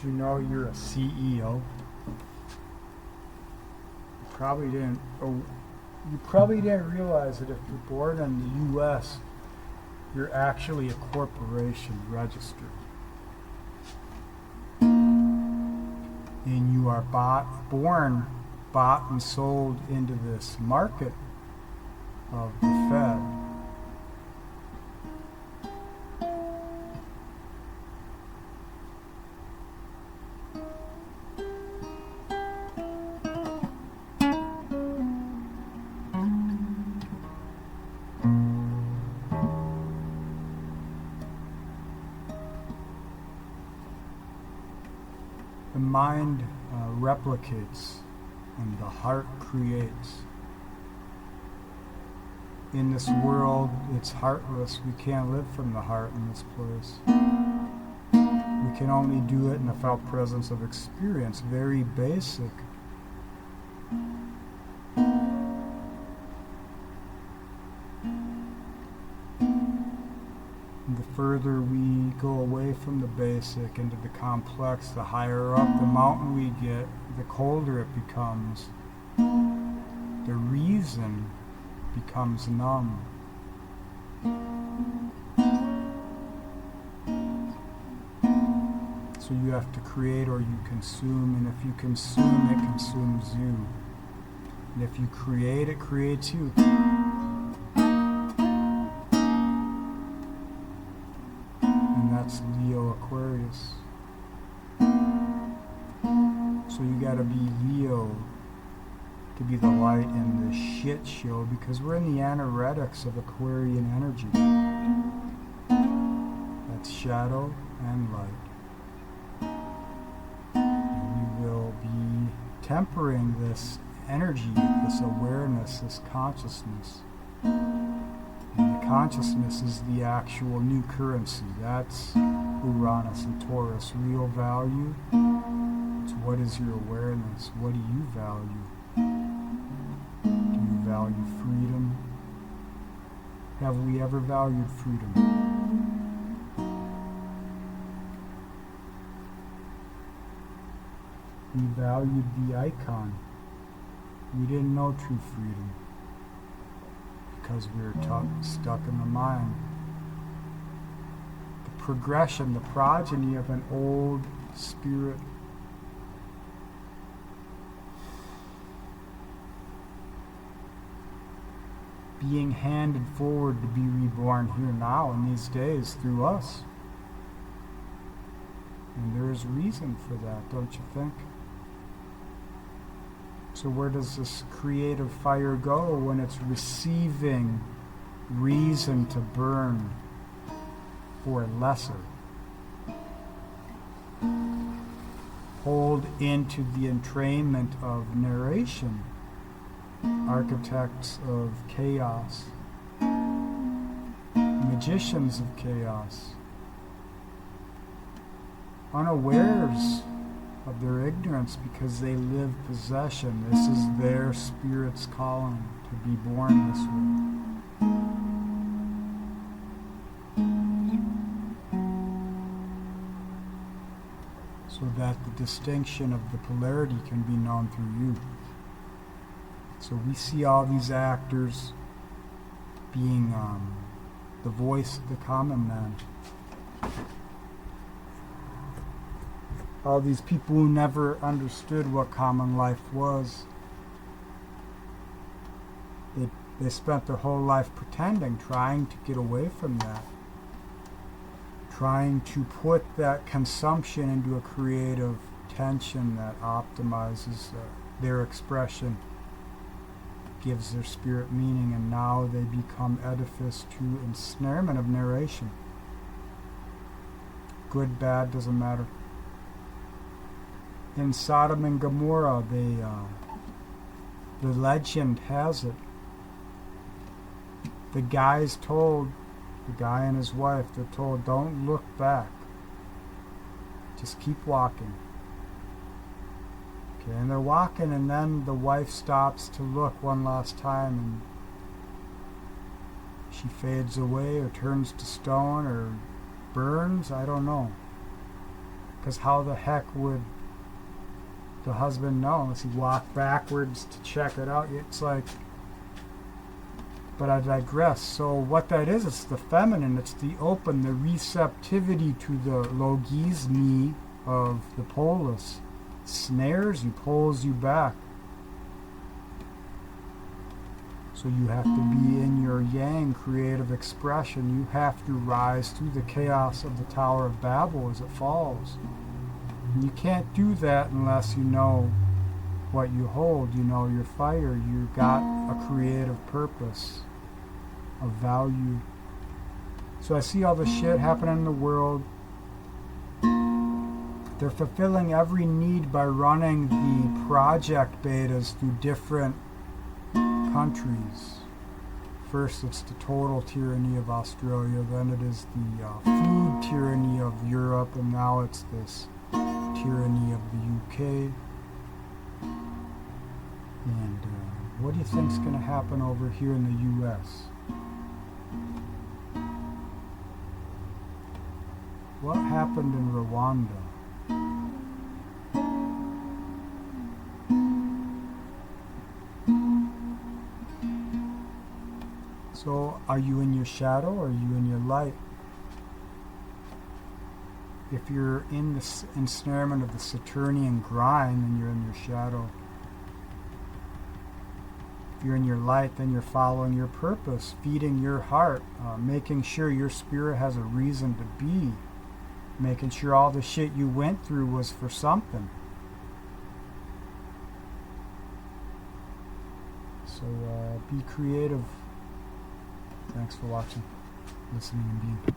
Did you know you're a CEO? You probably didn't realize that if you're born in the U.S., you're actually a corporation registered. And you are bought and sold into this market of the Fed. The mind replicates and the heart creates. In this world, it's heartless. We can't live from the heart in this place. We can only do it in the felt presence of experience, very basic. The further we go away from the basic into the complex, the higher up the mountain we get, the colder it becomes. The reason becomes numb. So you have to create or you consume, and if you consume, it consumes you. And if you create, it creates you. That's Leo Aquarius. So you gotta be Leo to be the light in the shit show, because we're in the anoretics of Aquarian energy. That's shadow and light. And we will be tempering this energy, this awareness, this consciousness. Consciousness is the actual new currency. That's Uranus and Taurus. Real value. It's what is your awareness? What do you value? Do you value freedom? Have we ever valued freedom? We valued the icon. We didn't know true freedom, because we were stuck in the mind. The progression, the progeny of an old spirit. Being handed forward to be reborn here now in these days through us. And there is reason for that, don't you think? So where does this creative fire go when it's receiving reason to burn for lesser? Hold into the entrainment of narration, architects of chaos, magicians of chaos, unawares of their ignorance because they live possession. This is their spirit's calling to be born this way. So that the distinction of the polarity can be known through you. So we see all these actors being the voice of the common man. All these people who never understood what common life was. They spent their whole life pretending, trying to get away from that. Trying to put that consumption into a creative tension that optimizes their expression, gives their spirit meaning, and now they become edifice to ensnarement of narration. Good, bad, doesn't matter. In Sodom and Gomorrah, the legend has it, the guy and his wife, they're told, don't look back, just keep walking. Okay, and they're walking, and then the wife stops to look one last time, and she fades away or turns to stone or burns, I don't know. Because how the heck would the husband know unless he walked backwards to check it out? It's like, but I digress. So what that is, it's the feminine, it's the open, the receptivity to the logisme of the polis. Snares you, pulls you back. So you have to be in your yang creative expression. You have to rise through the chaos of the Tower of Babel as it falls. And you can't do that unless you know what you hold. You know your fire. You got a creative purpose, a value. So I see all the shit happening in the world. They're fulfilling every need by running the project betas through different countries. First it's the total tyranny of Australia, then it is the food tyranny of Europe, and now it's this tyranny of the UK. And what do you think's going to happen over here in the US? What happened in Rwanda? So, are you in your shadow or are you in your light? If you're in the ensnarement of the Saturnian grind, then you're in your shadow. If you're in your light, then you're following your purpose, feeding your heart, making sure your spirit has a reason to be, making sure all the shit you went through was for something. So, be creative. Thanks for watching, listening, and being.